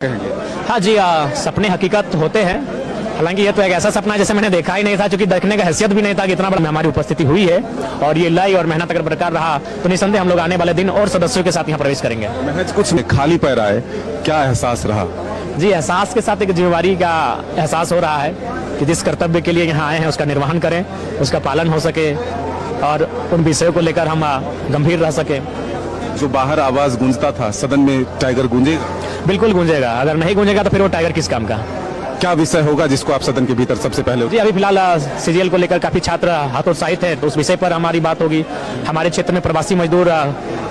हाँ जी, सपने हकीकत होते हैं। हालांकि ये तो एक ऐसा सपना है जैसे मैंने देखा ही नहीं था, क्योंकि देखने का हैसियत भी नहीं था कि इतना बड़ा हमारी उपस्थिति हुई है। और ये लय और मेहनत अगर बरकरार रहा तो निसंदेह हम लोग आने वाले दिन और सदस्यों के साथ यहाँ प्रवेश करेंगे। महज कुछ नहीं, खाली पैर आए, क्या एहसास रहा? जी, एहसास के साथ एक जिम्मेवारी का एहसास हो रहा है कि जिस कर्तव्य के लिए यहाँ आए हैं उसका निर्वहन करें, उसका पालन हो सके और उन विषयों को लेकर हम गंभीर रह सके। जो बाहर आवाज गूंजता था, सदन में टाइगर गूंजेगा? बिल्कुल गूंजेगा। अगर नहीं गूंजेगा तो फिर वो टाइगर किस काम का। क्या विषय होगा जिसको आप सदन के भीतर सबसे पहले? जी, अभी फिलहाल सीजीएल को लेकर काफी छात्र हतोत्साहित है, तो उस विषय पर हमारी बात होगी। हमारे क्षेत्र में प्रवासी मजदूर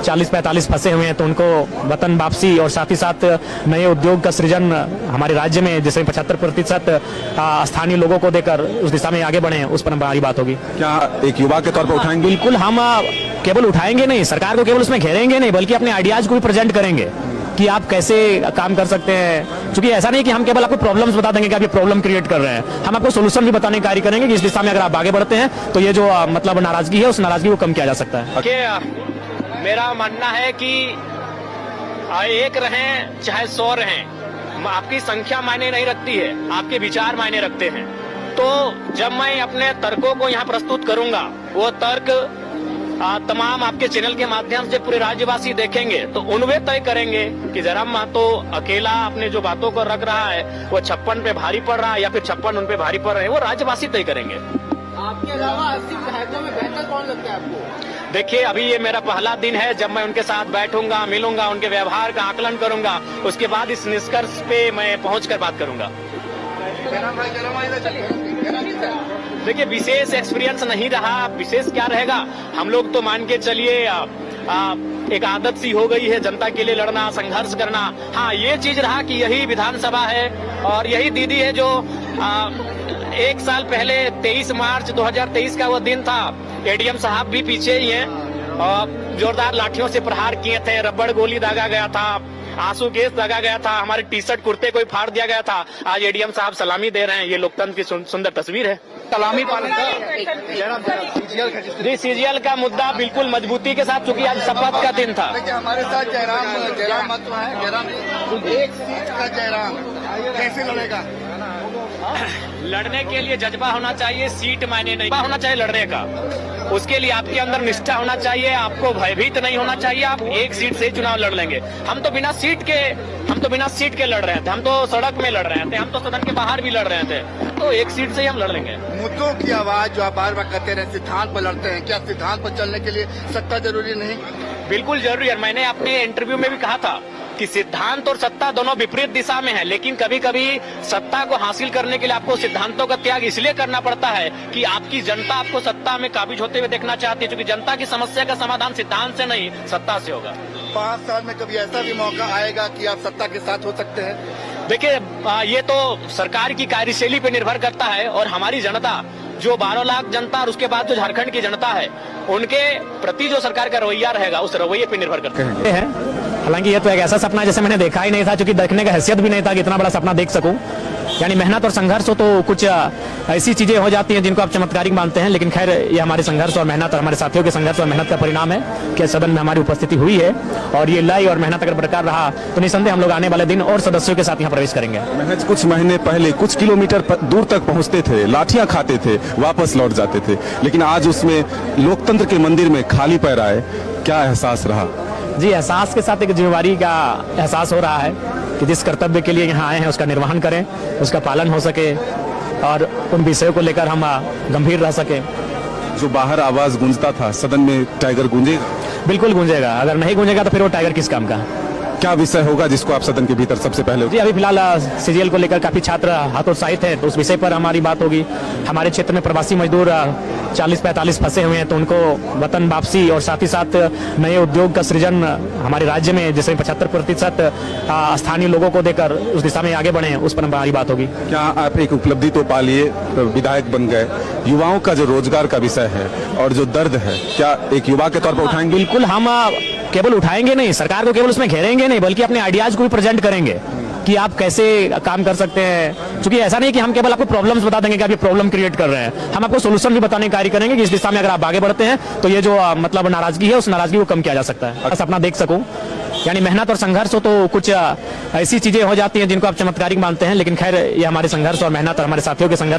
40-45 फंसे हुए हैं, तो उनको वतन वापसी और साथ ही साथ नए उद्योग का सृजन हमारे राज्य में, जिसमें 75% स्थानीय लोगों को देकर उस दिशा में आगे बढ़े, उस पर हमारी बात होगी। क्या एक युवा के तौर पर उठाएंगे? बिल्कुल, हम केवल उठाएंगे नहीं, सरकार को केवल उसमें घेरेंगे नहीं, बल्कि अपने आइडियाज को भी प्रेजेंट करेंगे कि आप कैसे काम कर सकते हैं। क्योंकि ऐसा नहीं कि हम केवल आपको प्रॉब्लम्स बता देंगे कि आप ये प्रॉब्लम क्रिएट कर रहे हैं, हम आपको सोल्यूशन भी बताने का कार्य करेंगे कि इस दिशा में अगर आप आगे बढ़ते हैं तो ये जो मतलब नाराजगी है, उस नाराजगी को कम किया जा सकता है। मेरा मानना है कि एक रहें चाहे 100 रहें, आपकी संख्या मायने नहीं रखती है, आपके विचार मायने रखते हैं। तो जब मैं अपने तर्कों को यहाँ प्रस्तुत करूंगा, वो तर्क तमाम आपके चैनल के माध्यम से पूरे राज्यवासी देखेंगे, तो उनमें तय करेंगे कि जरा महतो अकेला अपने जो बातों को रख रहा है वो 56 पे भारी पड़ रहा है या फिर 56 उन पे भारी पड़ रहे हैं, वो राज्यवासी तय करेंगे। आपके अलावा 80 विधायकों में बेहतर कौन लगता है आपको? देखिए, अभी ये मेरा पहला दिन है जब मैं उनके साथ बैठूंगा, मिलूंगा, उनके व्यवहार का आकलन करूंगा, उसके बाद इस निष्कर्ष पे मैं पहुंचकर बात करूंगा। देखिए, विशेष एक्सपीरियंस नहीं रहा, विशेष क्या रहेगा, हम लोग तो मान के चलिए एक आदत सी हो गई है जनता के लिए लड़ना, संघर्ष करना। हाँ, ये चीज रहा कि यही विधानसभा है और यही दीदी है जो 1 साल पहले 23 मार्च 2023 का वो दिन था, एडीएम साहब भी पीछे ही हैं और जोरदार लाठियों से प्रहार किए थे, रबड़ गोली दागा गया था, आंसू गैस लगा गया था, हमारे टी शर्ट कुर्ते को फाड़ दिया गया था। आज एडीएम साहब सलामी दे रहे हैं, ये लोकतंत्र की सुंदर तस्वीर है। सलामी पाने जी, सीजीएल का मुद्दा बिल्कुल मजबूती के साथ, चूंकि आज शपथ का दिन था। हमारे साथ जयराम महतो है। जयराम, एक सीट का जयराम कैसे लड़ेगा? लड़ने के लिए जज्बा होना चाहिए, सीट मायने नहीं होना चाहिए लड़ने का। उसके लिए आपके अंदर निष्ठा होना चाहिए, आपको भयभीत नहीं होना चाहिए। आप एक सीट से चुनाव लड़ लेंगे। हम तो बिना सीट के लड़ रहे थे, हम तो सड़क में लड़ रहे थे, हम तो सदन के बाहर भी लड़ रहे थे, तो एक सीट से ही हम लड़ लेंगे। मुद्दों की आवाज जो आप बार बार कहते रहे, सिद्धांत पर लड़ते हैं, क्या सिद्धांत पर चलने के लिए सत्ता जरूरी नहीं? बिल्कुल जरूरी है। मैंने अपने इंटरव्यू में भी कहा था कि सिद्धांत और सत्ता दोनों विपरीत दिशा में है, लेकिन कभी कभी सत्ता को हासिल करने के लिए आपको सिद्धांतों का त्याग इसलिए करना पड़ता है कि आपकी जनता आपको सत्ता में काबिज होते हुए देखना चाहती है, क्योंकि जनता की समस्या का समाधान सिद्धांत से नहीं, सत्ता से होगा। 5 साल में कभी ऐसा भी मौका आएगा कि आप सत्ता के साथ हो सकते हैं? देखिए, ये तो सरकार की कार्यशैली पे निर्भर करता है और हमारी जनता, जो 12 लाख जनता और उसके बाद जो झारखंड की जनता है, उनके प्रति जो सरकार का रवैया रहेगा, उस रवैये पे निर्भर करते हैं। हालांकि ये तो एक ऐसा सपना है जैसे मैंने देखा ही नहीं था, क्योंकि देखने का हैसियत भी नहीं था कि इतना बड़ा सपना देख सकूं। यानी मेहनत और संघर्ष हो तो कुछ ऐसी चीजें हो जाती हैं जिनको आप चमत्कारिक मानते हैं, लेकिन खैर ये हमारे संघर्ष और मेहनत और हमारे साथियों के संघर्ष और मेहनत का परिणाम है कि सदन में हमारी उपस्थिति हुई है। और ये लय और मेहनत अगर बरकरार रहा तो निसंदेह हम लोग आने वाले दिन और सदस्यों के साथ यहाँ प्रवेश करेंगे। महज कुछ महीने पहले कुछ किलोमीटर दूर तक पहुंचते थे, लाठियां खाते थे, वापस लौट जाते थे, लेकिन आज उसमें लोकतंत्र के मंदिर में खाली पैर आए, क्या एहसास रहा? जी, एहसास के साथ एक जिम्मेवारी का एहसास हो रहा है कि जिस कर्तव्य के लिए यहाँ आए हैं उसका निर्वहन करें, उसका पालन हो सके और उन विषयों को लेकर हम गंभीर रह सके। जो बाहर आवाज गूंजता था, सदन में टाइगर गूंजेगा? बिल्कुल गूंजेगा। अगर नहीं गूंजेगा तो फिर वो टाइगर किस काम का। क्या विषय होगा जिसको आप सदन के भीतर सबसे पहले? जी, अभी फिलहाल सीजीएल को लेकर काफी छात्र हतोत्साहित है, तो उस विषय पर हमारी बात होगी। हमारे क्षेत्र में प्रवासी मजदूर 40-45 फंसे हुए हैं, तो उनको वतन वापसी और साथ ही सात नए उद्योग का सृजन हमारे राज्य में, जिसमें 75% स्थानीय लोगों को देकर उस दिशा में आगे बढ़े, उस पर हमारी बात होगी। क्या आप एक उपलब्धि तो पा लिए, विधायक बन गए, युवाओं का जो रोजगार का विषय है और जो दर्द है, क्या एक युवा के तौर पर उठाएंगे? बिल्कुल, हम केवल उठाएंगे नहीं, सरकार को केवल उसमें घेरेंगे नहीं, बल्कि अपने आइडियाज को भी प्रेजेंट करेंगे कि आप कैसे काम कर सकते हैं। क्योंकि ऐसा नहीं कि हम केवल आपको प्रॉब्लम्स बता देंगे कि आप ये प्रॉब्लम क्रिएट कर रहे हैं, हम आपको सोल्यूशन भी बताने का कार्य करेंगे कि इस दिशा में अगर आप आगे बढ़ते हैं तो ये जो मतलब नाराजगी है उस नाराजगी को कम किया जा सकता है। बस अपना देख सकूं, यानी मेहनत और संघर्ष हो तो कुछ ऐसी चीजें हो जाती हैं जिनको आप चमत्कारिक मानते हैं, लेकिन खैर ये हमारे संघर्ष और मेहनत और हमारे साथियों के संघर्ष